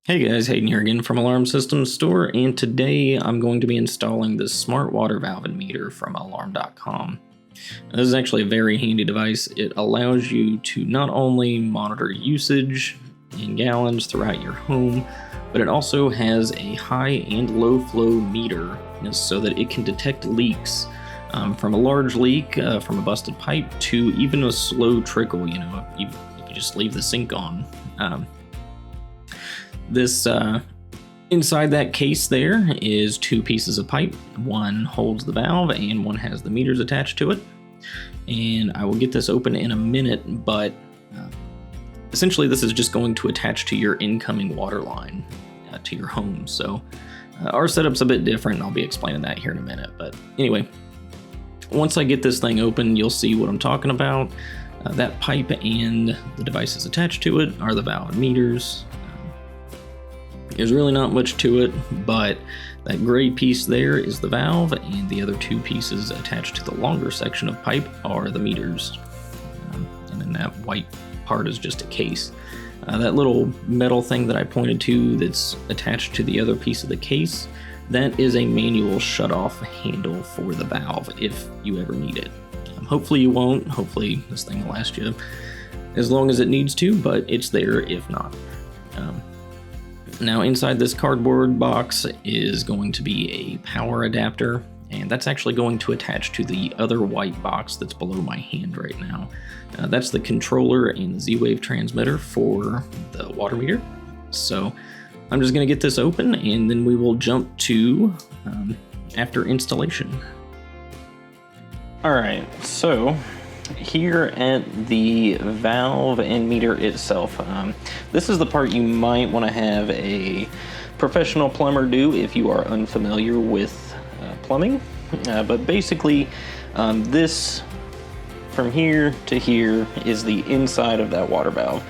Hey guys, Hayden here again from Alarm Systems Store, and today I'm going to be installing this smart water valve and meter from Alarm.com. This is actually a very handy device. It allows you to not only monitor usage in gallons throughout your home, but it also has a high and low flow meter so that it can detect leaks from a large leak from a busted pipe to even a slow trickle, if you just leave the sink on. This inside that case there is two pieces of pipe. One holds the valve and one has the meters attached to it. And I will get this open in a minute, but essentially this is just going to attach to your incoming water line to your home. So our setup's a bit different, and I'll be explaining that here in a minute. But anyway, once I get this thing open, you'll see what I'm talking about. That pipe and the devices attached to it are the valve and meters. There's really not much to it, but that gray piece there is the valve, and the other two pieces attached to the longer section of pipe are the meters. And then that white part is just a case. That little metal thing that I pointed to that's attached to the other piece of the case, that is a manual shutoff handle for the valve if you ever need it. Hopefully you won't. Hopefully this thing will last you as long as it needs to, but it's there if not. Now inside this cardboard box is going to be a power adapter, and that's actually going to attach to the other white box that's below my hand right now. That's the controller and the Z-Wave transmitter for the water meter. So I'm just going to get this open, and then we will jump to after installation. Alright, so here at the valve and meter itself, this is the part you might want to have a professional plumber do if you are unfamiliar with plumbing. But basically, this from here to here is the inside of that water valve.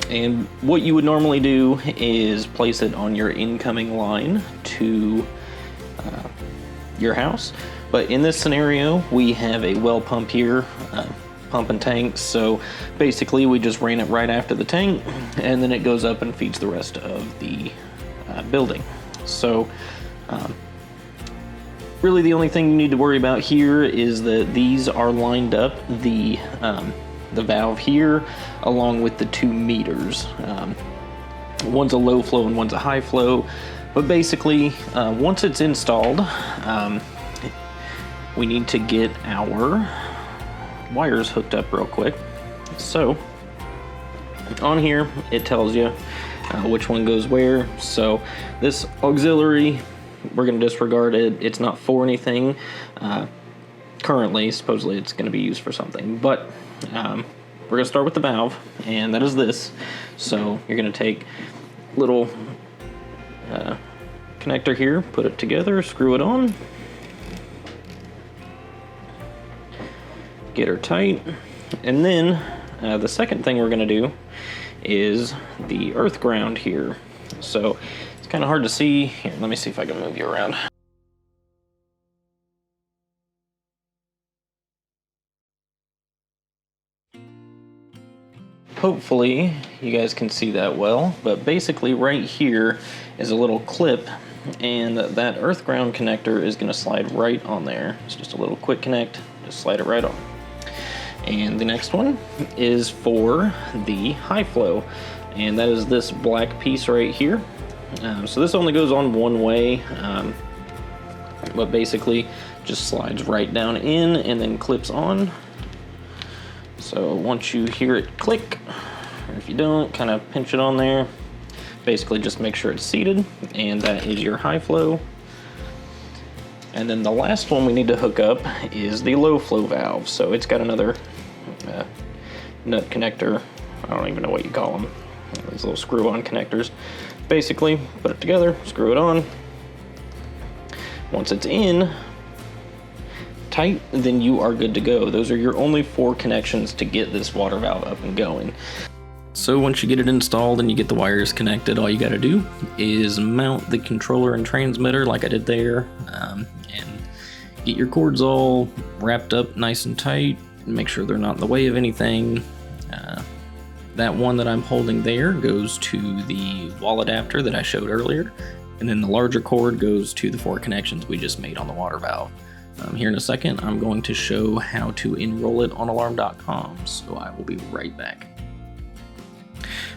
And what you would normally do is place it on your incoming line to your house. But in this scenario, we have a well pump here, pumping tanks. So basically we just ran it right after the tank, and then it goes up and feeds the rest of the building. So really the only thing you need to worry about here is that these are lined up, the valve here, along with the two meters. One's a low flow and one's a high flow. But basically, once it's installed, we need to get our wires hooked up real quick. So on here it tells you which one goes where. So this auxiliary, we're going to disregard it. It's not for anything currently. Supposedly it's going to be used for something, but we're going to start with the valve, and that is this. So you're going to take little connector here, put it together, screw it on, get her tight, and then the second thing we're going to do is the earth ground here. So it's kind of hard to see. Here, let me see if I can move you around. Hopefully you guys can see that well, but basically right here is a little clip, and that earth ground connector is going to slide right on there. It's just a little quick connect, just slide it right on. And the next one is for the high flow, and that is this black piece right here. So this only goes on one way, but basically just slides right down in and then clips on. So once you hear it click, or if you don't, kind of pinch it on there. Basically just make sure it's seated, and that is your high flow. And then the last one we need to hook up is the low flow valve. So it's got another nut connector. I don't even know what you call them. These little screw-on connectors. Basically, put it together, screw it on. Once it's in tight, then you are good to go. Those are your only 4 connections to get this water valve up and going. So once you get it installed and you get the wires connected, all you got to do is mount the controller and transmitter like I did there, and get your cords all wrapped up nice and tight, and make sure they're not in the way of anything. that one that I'm holding there goes to the wall adapter that I showed earlier, and then the larger cord goes to the 4 connections we just made on the water valve. Here in a second, I'm going to show how to enroll it on Alarm.com, so I will be right back.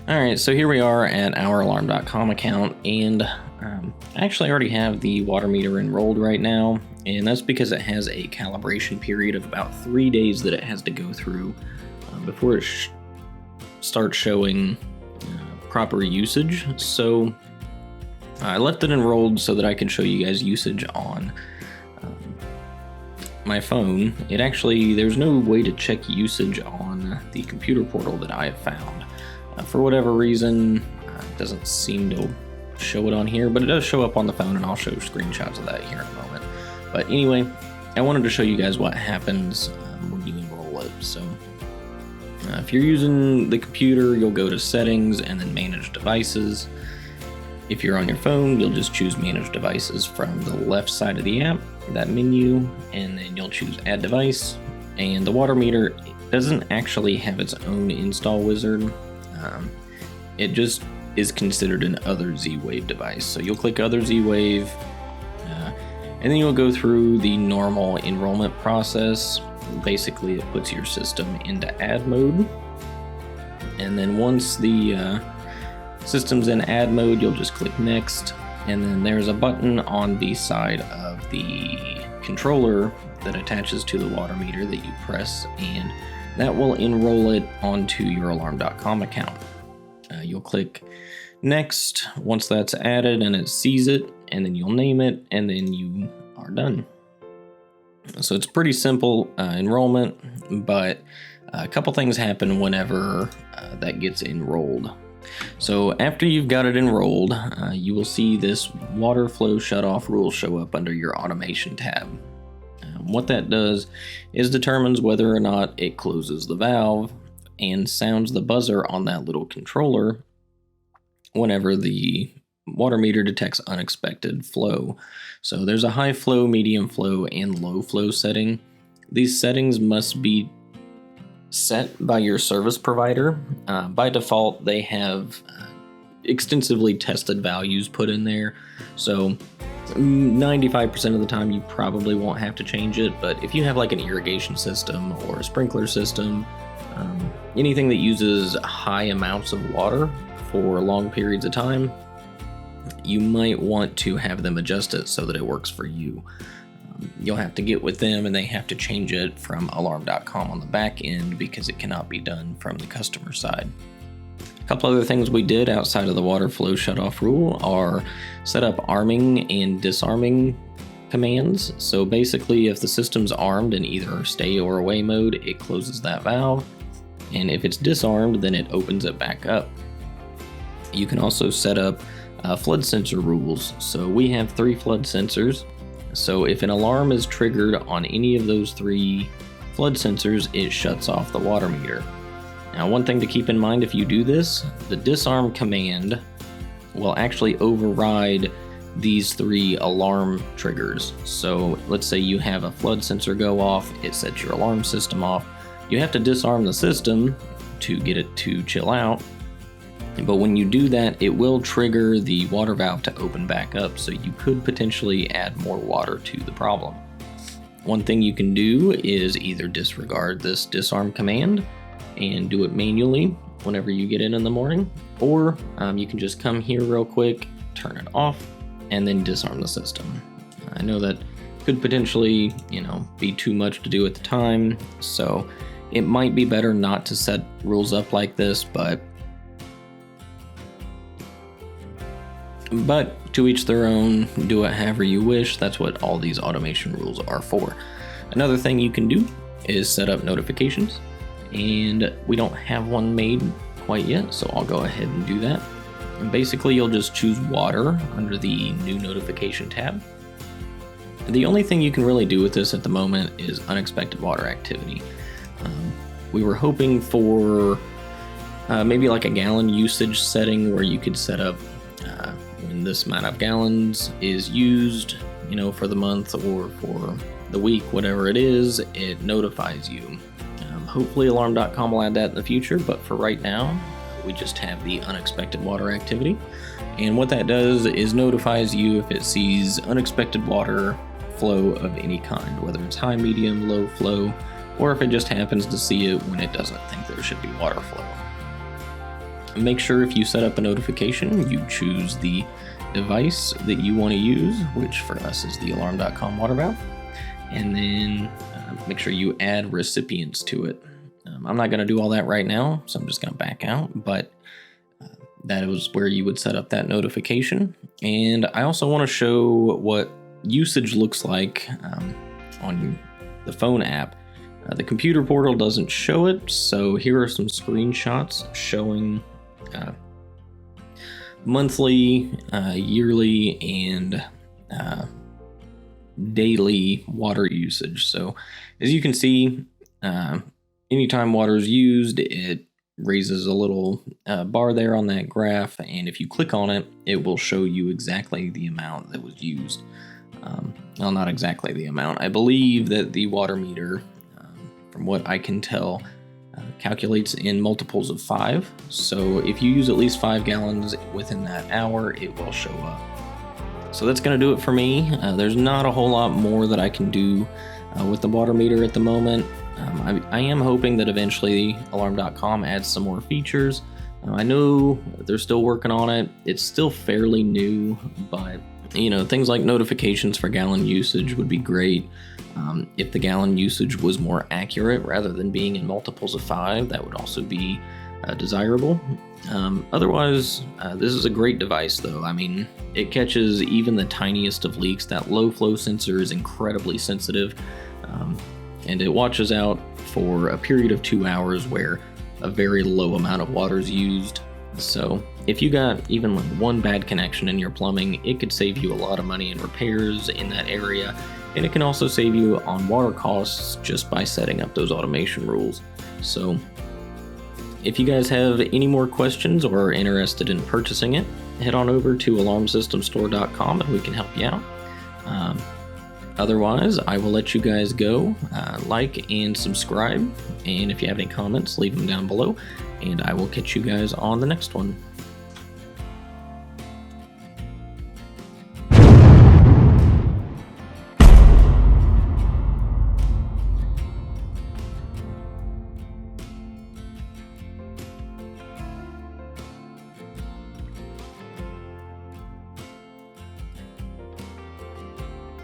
Alright, so here we are at our Alarm.com account, and I actually already have the water meter enrolled right now, and that's because it has a calibration period of about 3 days that it has to go through before it starts showing proper usage. So I left it enrolled so that I can show you guys usage on my phone. There's no way to check usage on the computer portal that I have found. For whatever reason, it doesn't seem to show it on here, but it does show up on the phone, and I'll show screenshots of that here in a moment. But anyway, I wanted to show you guys what happens when you enroll it. So if you're using the computer, you'll go to settings and then manage devices. If you're on your phone, you'll just choose manage devices from the left side of the app, that menu, and then you'll choose add device. And the water meter doesn't actually have its own install wizard. It just is considered an other Z-Wave device. So you'll click other Z-Wave, and then you'll go through the normal enrollment process. Basically, it puts your system into add mode. And then once the system's in add mode, you'll just click next. And then there's a button on the side of the controller that attaches to the water meter that you press, and that will enroll it onto your Alarm.com account. You'll click next once that's added and it sees it, and then you'll name it, and then you are done. So it's pretty simple enrollment, but a couple things happen whenever that gets enrolled. So after you've got it enrolled, you will see this water flow shutoff rule show up under your automation tab. What that does is determines whether or not it closes the valve and sounds the buzzer on that little controller whenever the water meter detects unexpected flow. So there's a high flow, medium flow, and low flow setting. These settings must be set by your service provider. By default, they have extensively tested values put in there. So 95% of the time you probably won't have to change it, but if you have like an irrigation system or a sprinkler system, anything that uses high amounts of water for long periods of time, you might want to have them adjust it so that it works for you. You'll have to get with them, and they have to change it from Alarm.com on the back end because it cannot be done from the customer side. A couple other things we did outside of the water flow shutoff rule are set up arming and disarming commands. So basically, if the system's armed in either stay or away mode, it closes that valve, and if it's disarmed, then it opens it back up. You can also set up flood sensor rules. So we have 3 flood sensors. So if an alarm is triggered on any of those 3 flood sensors, it shuts off the water meter. Now, one thing to keep in mind if you do this, the disarm command will actually override these 3 alarm triggers. So let's say you have a flood sensor go off, it sets your alarm system off. You have to disarm the system to get it to chill out. But when you do that, it will trigger the water valve to open back up, so you could potentially add more water to the problem. One thing you can do is either disregard this disarm command and do it manually whenever you get in the morning, or you can just come here real quick, turn it off, and then disarm the system. I know that could potentially, be too much to do at the time, so it might be better not to set rules up like this, but to each their own, do it however you wish. That's what all these automation rules are for. Another thing you can do is set up notifications, and we don't have one made quite yet, so I'll go ahead and do that. And basically you'll just choose water under the new notification tab. The only thing you can really do with this at the moment is unexpected water activity. We were hoping for maybe like a gallon usage setting where you could set up when this amount of gallons is used, for the month or for the week, whatever it is, it notifies you. Hopefully Alarm.com will add that in the future, but for right now, we just have the unexpected water activity. And what that does is notifies you if it sees unexpected water flow of any kind, whether it's high, medium, low flow, or if it just happens to see it when it doesn't think there should be water flow. Make sure if you set up a notification, you choose the device that you want to use, which for us is the Alarm.com water valve, and then make sure you add recipients to it. I'm not going to do all that right now, so I'm just going to back out, but that is where you would set up that notification. And I also want to show what usage looks like on the phone app. The computer portal doesn't show it, so here are some screenshots showing monthly, yearly, and daily water usage. So as you can see, anytime water is used, it raises a little bar there on that graph, and if you click on it, it will show you exactly the amount that was used. Well, not exactly the amount. I believe that the water meter, from what I can tell, calculates in multiples of 5. So if you use at least 5 gallons within that hour, it will show up. So that's going to do it for me. There's not a whole lot more that I can do with the water meter at the moment. I am hoping that eventually Alarm.com adds some more features. I know they're still working on it. It's still fairly new, but things like notifications for gallon usage would be great. If the gallon usage was more accurate rather than being in multiples of 5, that would also be desirable. Otherwise, this is a great device though. I mean, it catches even the tiniest of leaks. That low flow sensor is incredibly sensitive, and it watches out for a period of 2 hours where a very low amount of water is used. So if you got even like one bad connection in your plumbing, it could save you a lot of money in repairs in that area. And it can also save you on water costs just by setting up those automation rules. So if you guys have any more questions or are interested in purchasing it, head on over to alarmsystemstore.com and we can help you out. Otherwise, I will let you guys go. Like and subscribe. And if you have any comments, leave them down below. And I will catch you guys on the next one.